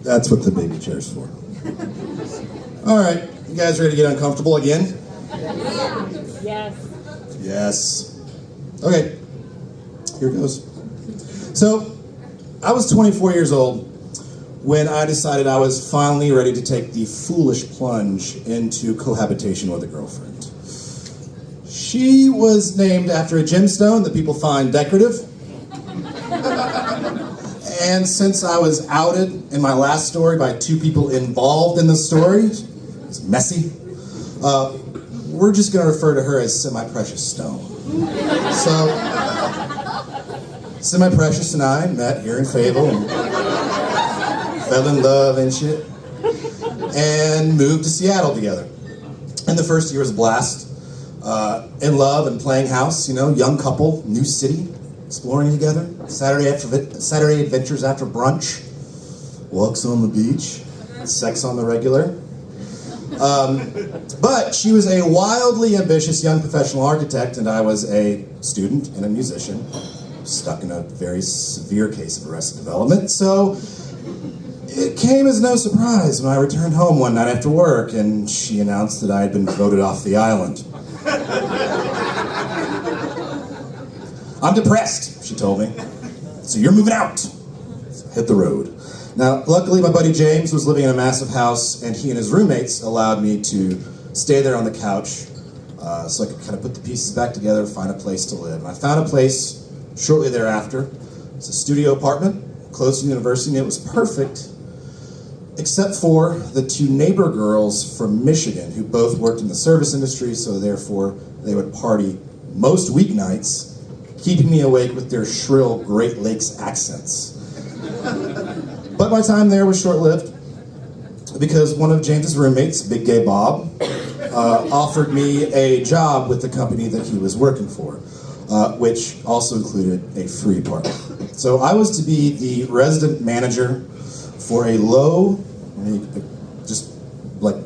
That's what the baby chair's for. All right, you guys ready to get uncomfortable again? Yes. Yes. Okay, here goes. So, I was 24 years old when I decided I was finally ready to take the foolish plunge into cohabitation with a girlfriend. She was named after a gemstone that people find decorative. And since I was outed in my last story by two people involved in the story, it's messy, we're just going to refer to her as Semi-Precious Stone. So, Semi-Precious and I met here in Fable and fell in love and shit, and moved to Seattle together. And the first year was a blast. In love and playing house, you know, young couple, new city, exploring together. Saturday adventures after brunch, walks on the beach, sex on the regular. But she was a wildly ambitious young professional architect, and I was a student and a musician, stuck in a very severe case of arrested development. So it came as no surprise when I returned home one night after work and she announced that I had been voted off the island. I'm depressed, she told me. So you're moving out. So hit the road. Now, luckily my buddy James was living in a massive house and he and his roommates allowed me to stay there on the couch so I could kind of put the pieces back together, find a place to live. And I found a place shortly thereafter. It's a studio apartment close to the university, and it was perfect except for the two neighbor girls from Michigan who both worked in the service industry, so therefore they would party most weeknights, keeping me awake with their shrill Great Lakes accents. But my time there was short-lived because one of James's roommates, Big Gay Bob, offered me a job with the company that he was working for, which also included a free apartment. So I was to be the resident manager for a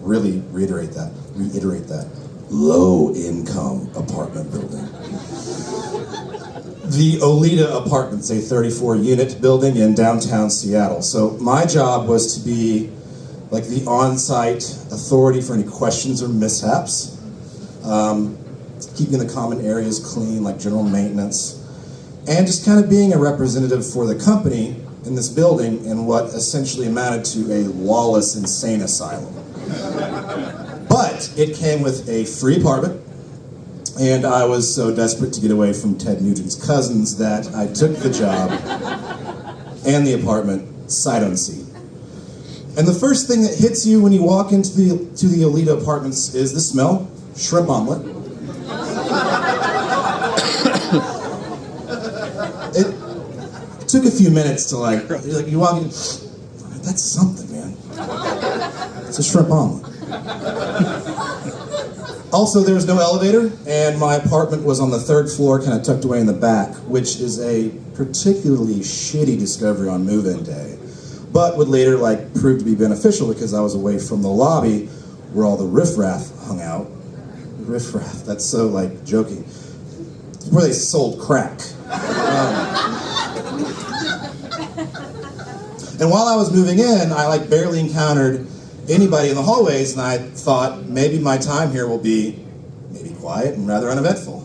really reiterate that, low-income apartment building. The Olita Apartments, a 34-unit building in downtown Seattle. So my job was to be like the on-site authority for any questions or mishaps, keeping the common areas clean, like general maintenance, and just kind of being a representative for the company in this building in what essentially amounted to a lawless, insane asylum. But it came with a free apartment, and I was so desperate to get away from Ted Nugent's cousins that I took the job and the apartment sight unseen. And the first thing that hits you when you walk into the Olita Apartments is the smell, shrimp omelet. It took a few minutes to you walk in, that's something, man. It's a shrimp omelet. Also, there was no elevator, and my apartment was on the third floor, kind of tucked away in the back, which is a particularly shitty discovery on move-in day, but would later prove to be beneficial because I was away from the lobby where all the riffraff hung out. Riffraff, that's so joking. It's where they sold crack. And while I was moving in, I barely encountered anybody in the hallways, and I thought maybe my time here will be maybe quiet and rather uneventful.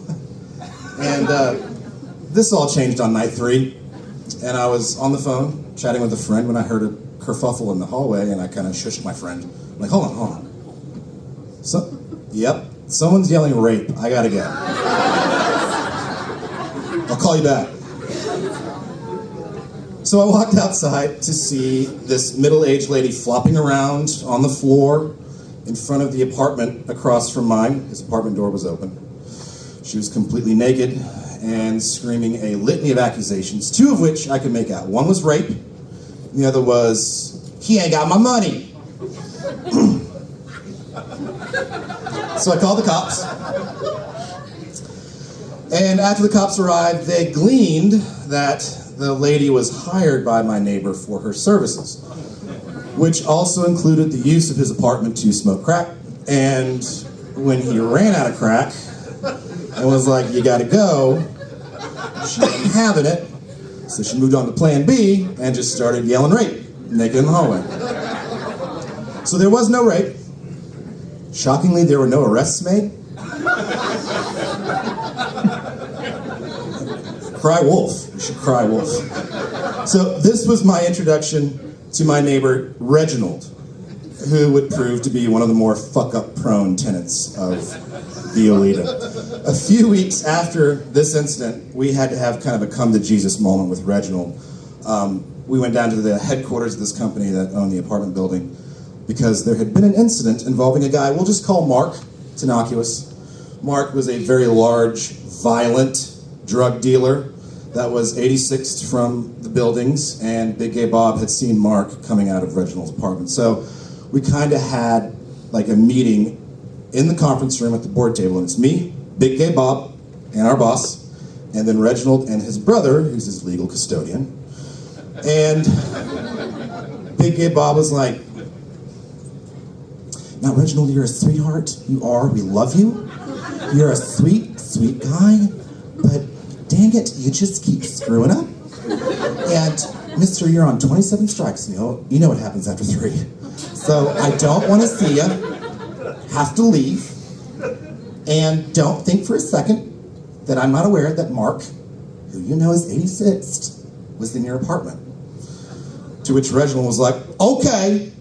And this all changed on night 3, and I was on the phone chatting with a friend when I heard a kerfuffle in the hallway, and I kind of shushed my friend. I'm like, hold on. Yep, someone's yelling rape. I gotta go. I'll call you back. So I walked outside to see this middle-aged lady flopping around on the floor in front of the apartment across from mine. His apartment door was open. She was completely naked and screaming a litany of accusations, 2 of which I could make out. One was rape, and the other was, he ain't got my money. So I called the cops. And after the cops arrived, they gleaned that the lady was hired by my neighbor for her services, which also included the use of his apartment to smoke crack. And when he ran out of crack and was like, you gotta go, she wasn't having it, so she moved on to plan B and just started yelling rape. naked in the hallway. So there was no rape. Shockingly, there were no arrests made. Cry wolf. You should cry wolf. So this was my introduction to my neighbor, Reginald, who would prove to be one of the more fuck-up prone tenants of the Olita. A few weeks after this incident, we had to have kind of a come-to-Jesus moment with Reginald. We went down to the headquarters of this company that owned the apartment building because there had been an incident involving a guy we'll just call Mark. It's innocuous. Mark was a very large, violent drug dealer that was 86th from the buildings, and Big Gay Bob had seen Mark coming out of Reginald's apartment. So we kind of had like a meeting in the conference room at the board table, and it's me, Big Gay Bob, and our boss, and then Reginald and his brother, who's his legal custodian. And Big Gay Bob was like, "Now, Reginald, you're a sweetheart. You are. We love you. You're a sweet, sweet guy. But dang it, you just keep screwing up. And, mister, you're on 27 strikes. You know what happens after 3. So I don't want to see you have to leave. And don't think for a second that I'm not aware that Mark, who you know is 86th, was in your apartment." To which Reginald was like, okay.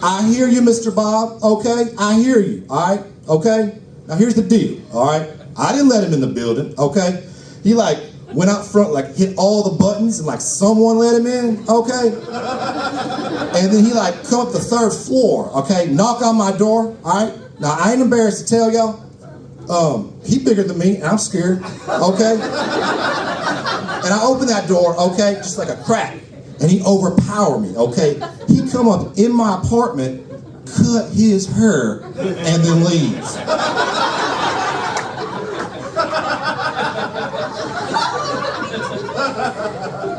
I hear you, Mr. Bob, okay? I hear you, all right? Okay? Now here's the deal, all right? I didn't let him in the building, okay? He like went out front, like hit all the buttons and like someone let him in, okay? And then he like come up the 3rd floor, okay? Knock on my door, all right? Now I ain't embarrassed to tell y'all, he bigger than me and I'm scared, okay? And I open that door, okay, just like a crack. And he overpowered me, okay? He come up in my apartment, cut his hair, and then leave.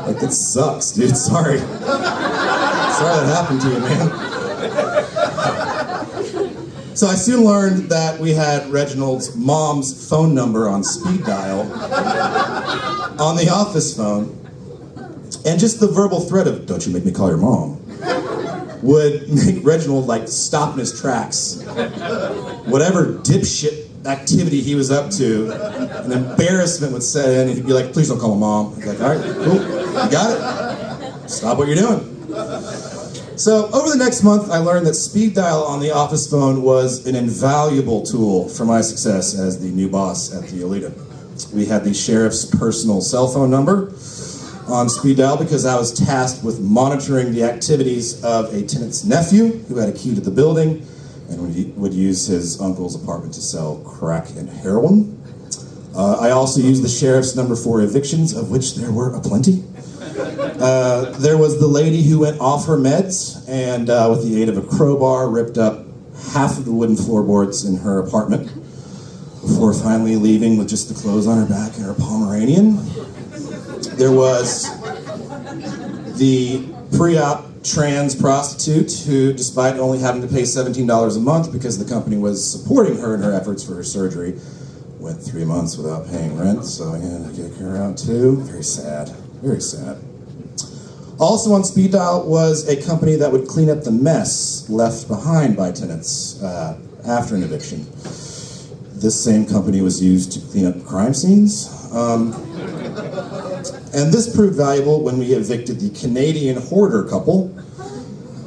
Like, it sucks, dude. Sorry. Sorry that happened to you, man. So I soon learned that we had Reginald's mom's phone number on speed dial on the office phone. And just the verbal threat of, "Don't you make me call your mom," would make Reginald like stop in his tracks. Whatever dipshit activity he was up to, an embarrassment would set in, and he'd be like, "Please don't call my mom." I'd be like, "All right, cool, you got it. Stop what you're doing." So over the next month, I learned that speed dial on the office phone was an invaluable tool for my success as the new boss at the Olita. We had the sheriff's personal cell phone number on speed dial because I was tasked with monitoring the activities of a tenant's nephew who had a key to the building and would use his uncle's apartment to sell crack and heroin. I also used the sheriff's number for evictions, of which there were aplenty. There was the lady who went off her meds and with the aid of a crowbar ripped up half of the wooden floorboards in her apartment before finally leaving with just the clothes on her back and her Pomeranian. There was the pre-op trans prostitute who, despite only having to pay $17 a month because the company was supporting her in her efforts for her surgery, went 3 months without paying rent, so I had to kick her out too. Very sad. Very sad. Also on speed dial was a company that would clean up the mess left behind by tenants after an eviction. This same company was used to clean up crime scenes. And this proved valuable when we evicted the Canadian hoarder couple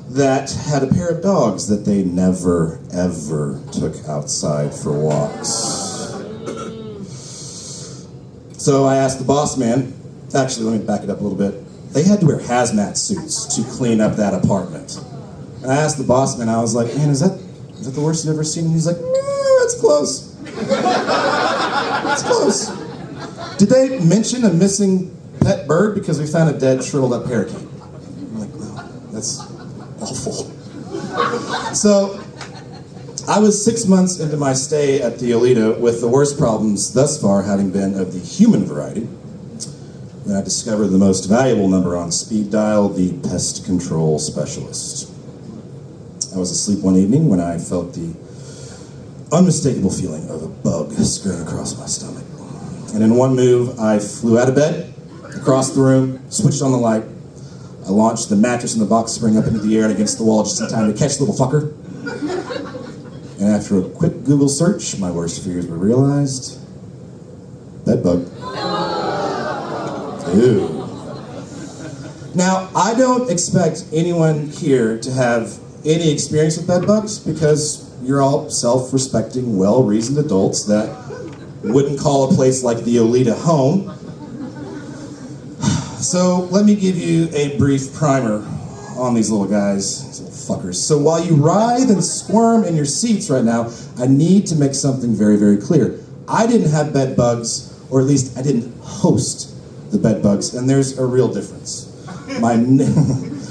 that had a pair of dogs that they never, ever took outside for walks. So I asked the boss man, actually let me back it up a little bit. They had to wear hazmat suits to clean up that apartment. And I asked the boss man, I was like, "Man, is that the worst you've ever seen?" And he's like, "No, it's close. It's close." Did they mention a missing pet bird because we found a dead shriveled up parakeet? I'm like, no, that's awful. So I was 6 months into my stay at the Olita with the worst problems thus far having been of the human variety. When I discovered the most valuable number on speed dial, the pest control specialist. I was asleep one evening when I felt the unmistakable feeling of a bug scurrying across my stomach. And in one move, I flew out of bed, across the room, switched on the light. I launched the mattress in the box spring up into the air and against the wall just in time to catch the little fucker. And after a quick Google search, my worst fears were realized. Bedbug. Ew. Now, I don't expect anyone here to have any experience with bedbugs because you're all self-respecting, well-reasoned adults that wouldn't call a place like the Olita home. So let me give you a brief primer on these little guys, these little fuckers. So while you writhe and squirm in your seats right now, I need to make something very, very clear. I didn't have bedbugs, or at least I didn't host the bedbugs, and there's a real difference. My neighbors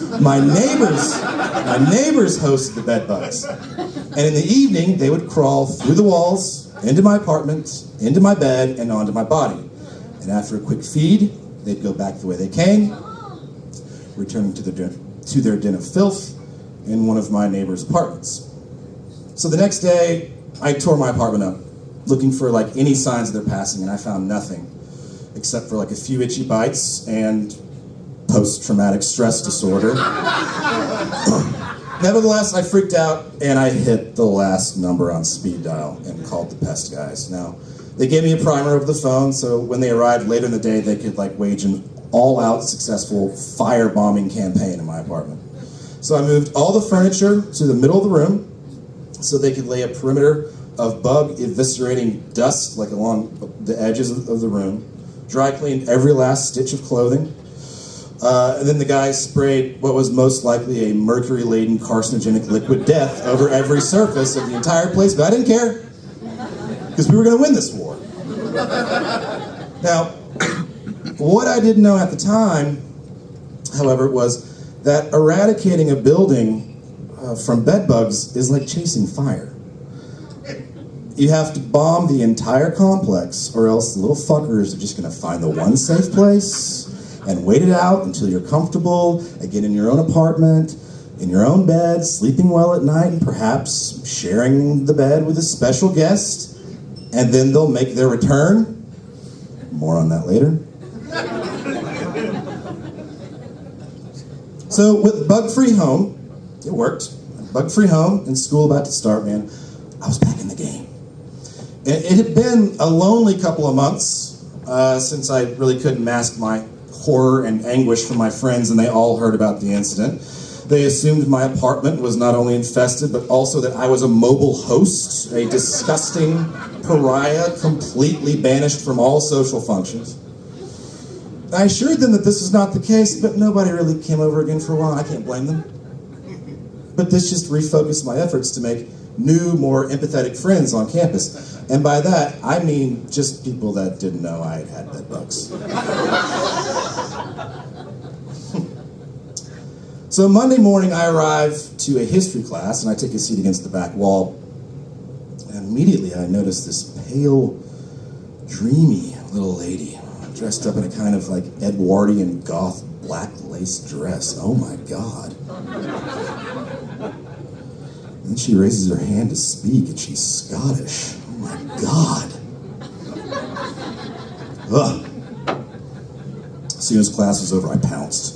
hosted the bedbugs. And in the evening, they would crawl through the walls, into my apartment, into my bed, and onto my body. And after a quick feed, they'd go back the way they came, returning to their den of filth in one of my neighbor's apartments. So the next day, I tore my apartment up, looking for like any signs of their passing, and I found nothing, except for like a few itchy bites and post-traumatic stress disorder. Nevertheless, I freaked out and I hit the last number on speed dial and called the pest guys. Now, they gave me a primer over the phone, so when they arrived later in the day, they could like wage an all-out successful firebombing campaign in my apartment. So I moved all the furniture to the middle of the room so they could lay a perimeter of bug eviscerating dust like along the edges of the room, dry cleaned every last stitch of clothing. And then the guys sprayed what was most likely a mercury-laden carcinogenic liquid death over every surface of the entire place, but I didn't care, because we were going to win this war. Now, what I didn't know at the time, however, was that eradicating a building from bedbugs is like chasing fire. You have to bomb the entire complex, or else the little fuckers are just going to find the one safe place and wait it out until you're comfortable, again in your own apartment, in your own bed, sleeping well at night, and perhaps sharing the bed with a special guest, and then they'll make their return. More on that later. So with Bug-Free Home, it worked. Bug-Free Home and school about to start, man, I was back in the game. It had been a lonely couple of months since I really couldn't mask my horror and anguish from my friends, and they all heard about the incident. They assumed my apartment was not only infested, but also that I was a mobile host, a disgusting pariah, completely banished from all social functions. I assured them that this was not the case, but nobody really came over again for a while. I can't blame them. But this just refocused my efforts to make new, more empathetic friends on campus. And by that, I mean just people that didn't know I had had bedbugs. So Monday morning, I arrived to a history class, and I take a seat against the back wall. And immediately, I noticed this pale, dreamy little lady, dressed up in a kind of like Edwardian goth black lace dress. Oh my God. And then she raises her hand to speak, and she's Scottish. Oh my God. Ugh. As soon as class was over, I pounced.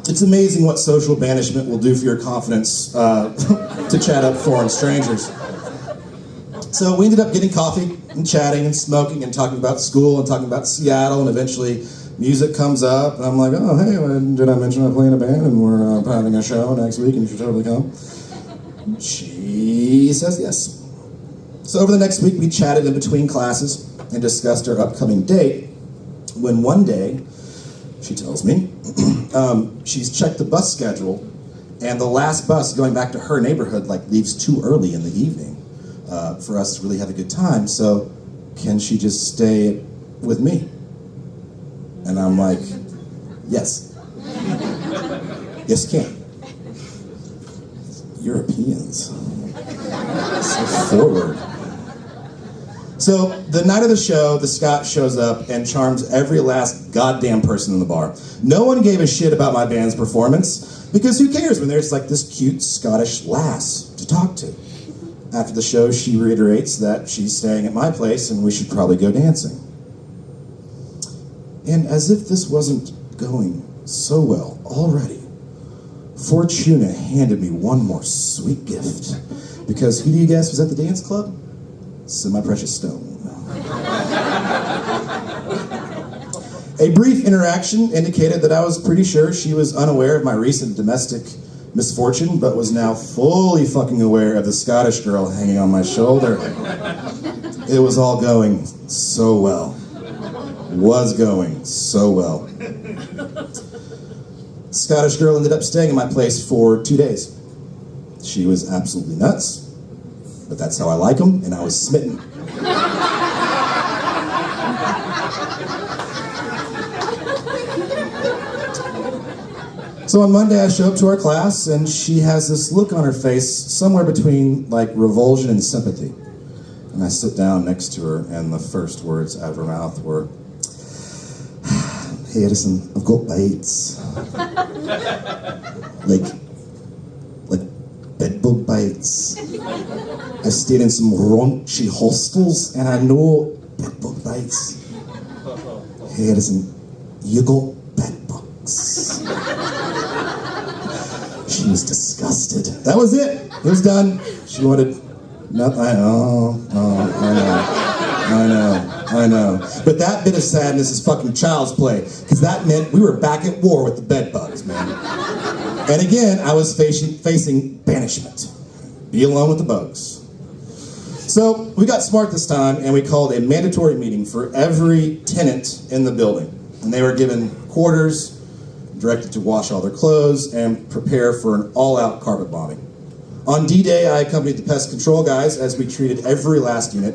It's amazing what social banishment will do for your confidence to chat up foreign strangers. So we ended up getting coffee and chatting and smoking and talking about school and talking about Seattle, and eventually music comes up, and I'm like, oh, hey, did I mention I play in a band and we're having a show next week and you should totally come? She says yes. So over the next week, we chatted in between classes and discussed our upcoming date, when one day, she tells me, she's checked the bus schedule, and the last bus going back to her neighborhood leaves too early in the evening for us to really have a good time, so can she just stay with me? And I'm like, yes. Yes, you can. Europeans. So forward. So the night of the show, the Scot shows up and charms every last goddamn person in the bar. No one gave a shit about my band's performance, because who cares when there's like this cute Scottish lass to talk to? After the show, she reiterates that she's staying at my place and we should probably go dancing. And as if this wasn't going so well already. Fortuna handed me one more sweet gift. Because who do you guess was at the dance club? Semi-precious stone. A brief interaction indicated that I was pretty sure she was unaware of my recent domestic misfortune, but was now fully fucking aware of the Scottish girl hanging on my shoulder. It was all going so well. Was going so well. Scottish girl ended up staying in my place for 2 days. She was absolutely nuts, but that's how I like them, and I was smitten. So on Monday, I show up to our class, and she has this look on her face somewhere between, like, revulsion and sympathy. And I sit down next to her, and the first words out of her mouth were, "Hey, Edison, I've got bites." like bedbug bites. I've stayed in some raunchy hostels, and I know bedbug bites. "Hey, Edison, you got bedbugs." She was disgusted. That was it. It was done. She wanted nothing. I know. But that bit of sadness is fucking child's play, because that meant we were back at war with the bedbugs, man. And again, I was facing banishment. Be alone with the bugs. So we got smart this time, and we called a mandatory meeting for every tenant in the building. And they were given quarters, directed to wash all their clothes, and prepare for an all-out carpet bombing. On D-Day, I accompanied the pest control guys as we treated every last unit.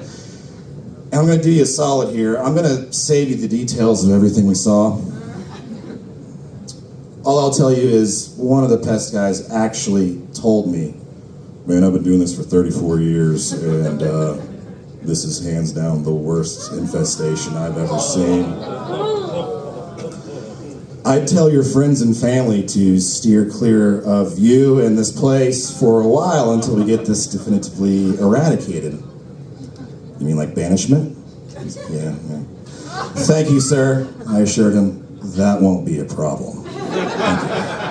And I'm going to do you a solid here. I'm going to save you the details of everything we saw. All I'll tell you is one of the pest guys actually told me, "Man, I've been doing this for 34 years, and this is hands down the worst infestation I've ever seen. I'd tell your friends and family to steer clear of you and this place for a while until we get this definitively eradicated." "You mean like banishment?" Yeah. "Thank you, sir," I assured him. "That won't be a problem." Thank you.